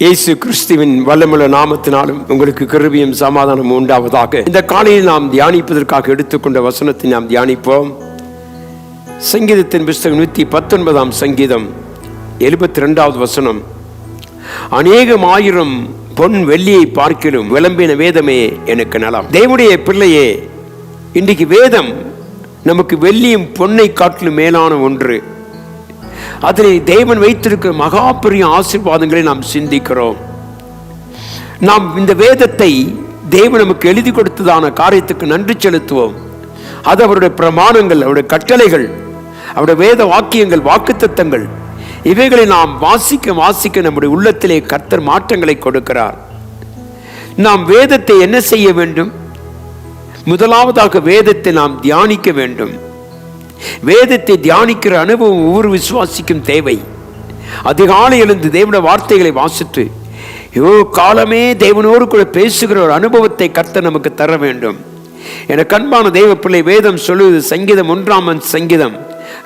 இயேசு கிறிஸ்துவின் வல்லமுள்ள நாமத்தினாலும் உங்களுக்கு கிருபையும் சமாதானம் உண்டாவதாக. இந்த காலையில் நாம் தியானிப்பதற்காக எடுத்துக்கொண்ட வசனத்தை நாம் தியானிப்போம். சங்கீதத்தின் புஸ்தகம் 119 சங்கீதம் 72வது வசனம். அநேகம் ஆயிரம் பொன் வெள்ளியை பார்க்கிலும் விளம்பின வேதமே எனக்கு நலம். தேவனுடைய பிள்ளையே, இன்றைக்கு வேதம் நமக்கு வெள்ளியும் பொன்னை காட்டிலும் மேலான ஒன்று. அதில் தேவன் வைத்திருக்கிற மகா பெரிய ஆசீர்வாதங்களை நாம் சிந்திக்கிறோம். நாம் இந்த வேதத்தை தேவன் நமக்கு எழுதி கொடுத்ததான காரியத்துக்கு நன்றி செலுத்துவோம். அது அவருடைய பிரமாணங்கள், அவருடைய கட்டளைகள், அவருடைய வேத வாக்கியங்கள், வாக்குத்தத்தங்கள், இவைகளை நாம் வாசிக்க நம்முடைய உள்ளத்திலே கர்த்தர் மாற்றங்களை கொடுக்கிறார். நாம் வேதத்தை என்ன செய்ய வேண்டும்? முதலாவதாக வேதத்தை நாம் தியானிக்க வேண்டும். வேதத்தை தியானிக்கிற அனுபவம் ஒவ்வொரு விசுவாசிக்கும் தேவை. அதிகாலை எழுந்து தேவனுடைய வார்த்தைகளை வாசித்து காலமே தேவனோடு கூட பேசுகிற ஒரு அனுபவத்தை கர்த்தர் நமக்கு தர வேண்டும். எனக்கு அன்பான தேவ பிள்ளை, வேதம் சொல்லுவது சங்கீதம் 1 சங்கீதம்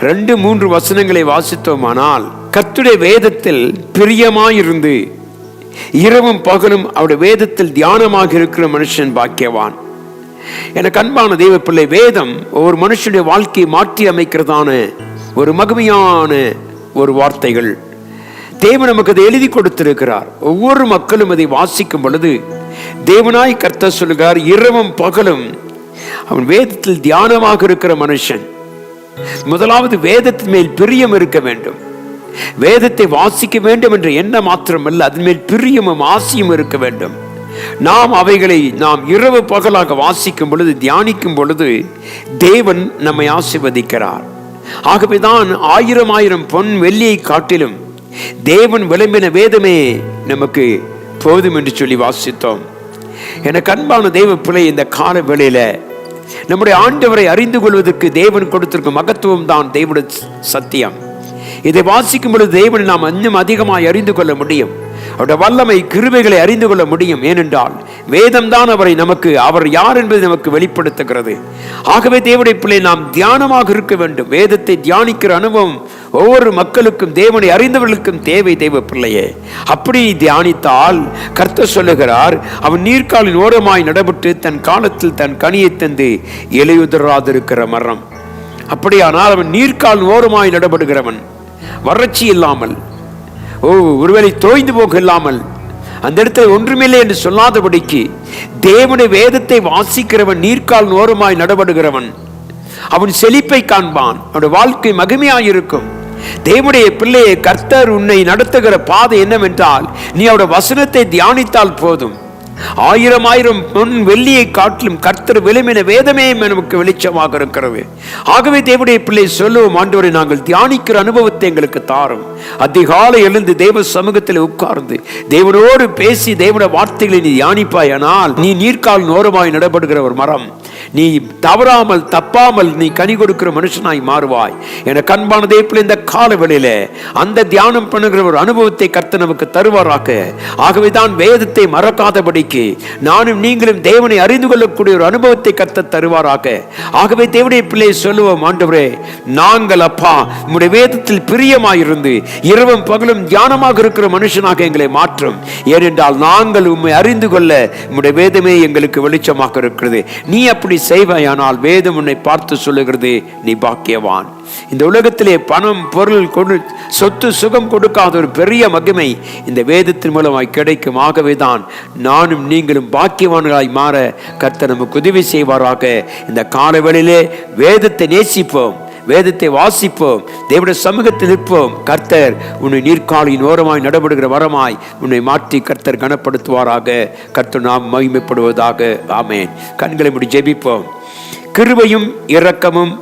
2-3 வசனங்களை வாசித்தோமானால், கர்த்தருடைய வேதத்தில் பிரியமாயிருந்து இரவும் பகலும் அவருடைய வேதத்தில் தியானமாக இருக்கிற மனுஷன் பாக்கியவான். எனக்கு அன்பான தெய்வ பிள்ளை, வேதம் ஒரு மனுஷனுடைய வாழ்க்கையை மாற்றி அமைக்கிறதான ஒரு மகிமையான ஒரு வார்த்தைகள். தேவன் நமக்கு அதை எழுதி கொடுத்திருக்கிறார். ஒவ்வொரு மக்களும் அதை வாசிக்கும் பொழுது தேவனாய் கர்த்தர் சொல்லுகிறார், இரவும் பகலும் அவன் வேதத்தில் தியானமாக இருக்கிற மனுஷன். முதலாவது வேதத்தின் மேல் பிரியம் இருக்க வேண்டும். வேதத்தை வாசிக்க வேண்டும் என்ற எண்ணம் மாத்திரமல்ல, அதன் மேல் பிரியமும் ஆசையும் இருக்க வேண்டும். நாம் அவைகளை நாம் இரவு பகலாக வாசிக்கும் பொழுது, தியானிக்கும் பொழுது தேவன் நம்மை ஆசீர்வதிக்கிறார். ஆகவேதான் ஆயிரம் பொன் வெள்ளியை காட்டிலும் தேவன் விளம்பின வேதமே நமக்கு போதும் என்று சொல்லி வாசித்தோம். எனக்கு அன்பான தேவ பிள்ளை, இந்த கால வேளையில நம்முடைய ஆண்டவரை அறிந்து கொள்வதற்கு தேவன் கொடுத்திருக்கும் மகத்துவம் தான் தேவனுடைய சத்தியம். இதை வாசிக்கும் பொழுது தேவனை நாம் இன்னும் அதிகமாக அறிந்து கொள்ள முடியும். அவருடைய வல்லமை கிருபைகளை அறிந்து கொள்ள முடியும். ஏனென்றால் வேதம் தான் அவர் யார் என்பதை நமக்கு வெளிப்படுத்துகிறது. ஆகவே தேவனுடைய பிள்ளை, நாம் தியானமாக இருக்க வேண்டும். வேதத்தை தியானிக்கிற அனுபவம் ஒவ்வொரு மக்களுக்கும், தேவனை அறிந்தவர்களுக்கும் தேவை. தேவ பிள்ளையே, அப்படி தியானித்தால் கர்த்தர் சொல்லுகிறார், அவன் நீர்க்காலின் ஓரமாய் நடப்பட்டு தன் காலத்தில் தன் கனியை தந்து இலையுதிராதிருக்கிற மரம். அப்படியானால் அவன் நீர்க்கால் ஓரமாய் நடப்படுகிறவன், வறட்சி இல்லாமல், ஒருவேளை தோய்ந்து போக இல்லாமல், அந்த இடத்துல ஒன்றுமில்லை என்று சொல்லாதபடிக்கு தேவனுடைய வேதத்தை வாசிக்கிறவன் நீர்க்கால் ஓரமாய் நடபடுகிறவன். அவன் செழிப்பை காண்பான், அவனுடைய வாழ்க்கை மகிமையாயிருக்கும். தேவனுடைய பிள்ளையை, கர்த்தர் உன்னை நடத்துகிற பாதை என்னவென்றால், நீ அவருடைய வசனத்தை தியானித்தால் போதும். ஆயிரம் பொன் வெள்ளியை காட்டிலும் கர்த்தர் விளம்பின வேதமே நமக்கு வெளிச்சமாக இருக்கிறது. ஆகவே தேவனுடைய பிள்ளை சொல்லுவோம், ஆண்டவரை, நாங்கள் தியானிக்கிற அனுபவத்தை எங்களுக்கு தாரும். அதிகாலை எழுந்து தேவ சமூகத்தில் உட்கார்ந்து தேவனோடு பேசி தேவனுடைய வார்த்தைகளை நீ தியானிப்பாயானால், நீ நீர்க்கால் ஓரமாய் நடப்படுகிற ஒரு மரம். நீ தவறாமல் தப்பாமல் நீ கனி கொடுக்கிற மனுஷனாய் மாறுவாய். என கண்பான தேவப்பிள்ளை, இந்த கால வேளையில அந்த தியானம் பண்ணுகிற ஒரு அனுபவத்தை கர்த்தர் நமக்கு தருவாராக. ஆகவே தான் வேதத்தை மறக்காதபடிக்கு நானும் நீங்களும் தேவனை அறிந்து கொள்ளக்கூடிய ஒரு அனுபவத்தை கர்த்தர் தருவாராக. ஆகவே தேவனுடைய பிள்ளையை சொல்லுவோம், ஆண்டவரே, நாங்கள் அப்பா உம்முடைய வேதத்தில் பிரியமாயிருந்து இரவும் பகலும் தியானமாக இருக்கிற மனுஷனாக எங்களை மாற்றும். ஏனென்றால் நாங்கள் உம்மை அறிந்து கொள்ள உம்முடைய வேதமே எங்களுக்கு வெளிச்சமாக இருக்கிறது. நீ அப்படி செய்வாயானால் வேதம் உன்னை பார்த்து சொல்லுகிறது, நீ பாக்கியவான். இந்த உலகத்திலே பணம், பொருள், சொத்து, சுகம் கொடுக்காத ஒரு பெரிய மகிமை இந்த வேதத்தின் மூலமாய் கிடைக்கும். ஆகவேதான் நானும் நீங்களும் பாக்கியவான்களாய் மாற கர்த்தர் நமக்கு உதவி செய்வாராக. இந்த காலவெளியிலே வேதத்தை நேசிப்போம், வேதத்தை வாசிப்போம், தேவனுடைய சமூகத்தில் நிற்போம். கர்த்தர் உன்னை நீர்க்காலின் ஓரமாய் நடபடுகிற வரமாய் உன்னை மாற்றி கர்த்தர் கனப்படுத்துவாராக. கர்த்தர் நாம் மகிமைப்படுவதாக. ஆமேன். கண்களை மூடி ஜெபிப்போம். கிருபையும் இரக்கமும்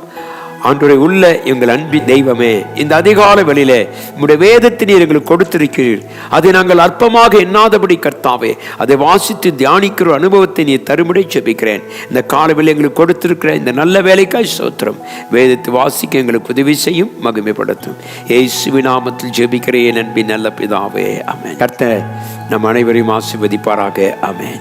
ஆண்டவரே உள்ள எங்கள் அன்பின் தெய்வமே, இந்த அதிகால வேளையிலே உம்முடைய வேதத்தை நீர் எங்களுக்கு கொடுத்திருக்கிறீர். அதை நாங்கள் அற்பமாக எண்ணாதபடி கர்த்தாவே, அதை வாசித்து தியானிக்கிற அனுபவத்தை நீர் தரும்படி ஜெபிக்கிறேன். இந்த காலவேளை எங்களுக்கு கொடுத்திருக்கிற இந்த நல்ல வேலைக்காய் ஸ்தோத்திரம். வேதத்தை வாசிக்க எங்களுக்கு உதவி செய்யும், மகிமைப்படுத்தும். இயேசுவின் நாமத்தில் ஜெபிக்கிறேன் அன்பின் நல்ல பிதாவே, ஆமென். கர்த்தர் நம் அனைவரையும் ஆசீர்வதிப்பாராக. ஆமென்.